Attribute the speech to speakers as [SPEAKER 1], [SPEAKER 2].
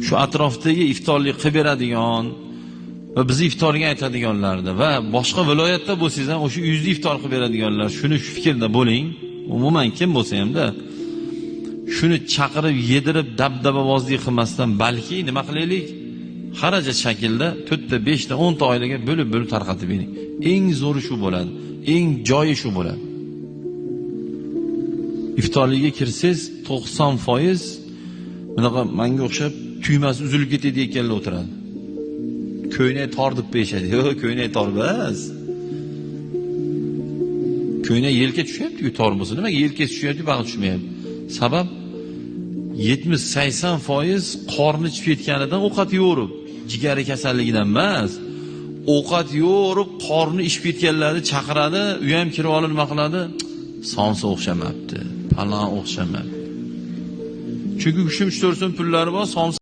[SPEAKER 1] shu atrofdagi iftorlik qilib beradigan va bizni iftorga aytadiganlarni va boshqa viloyatda bo'lsangiz ham o'sha uyingizda iftor qilib beradiganlar, shuni shu fikrda bo'ling. Umuman kim bo'lsa hamda shuni chaqirib, yedirib, dabdababozlik qilmasdan, balki nima qilaylik? Xarajat shaklda 4 ta, 5 ta, 10 ta oilaga bo'lib tarqatib bering. Eng zo'ri shu bo'ladi. Eng joyi shu bo'ladi. İftorligiga kirsangiz 90% bunaqa menga o'xshab tuymasi uzilib ketadi ekanlar o'tiradi. Ko'ynak tor deb berishadi. Yo'q, ko'ynak tor emas. Ko'ynak yelka tushyapti-ku, tor bo'lsa. Nimaga yelka tushyapti, bag'i tushmayapti? Sabab 70-80% qorni ichib ketganidan ovqat yo'rib, jigari kasalligidan emas. Ovqat yo'rib, qorni ichib ketganlarni chaqiradi, u ham kirib olib nima qiladi? Sonsa o'xshamabdi, palon o'xshamabdi. Chunki 3-4 so'm pullari bor,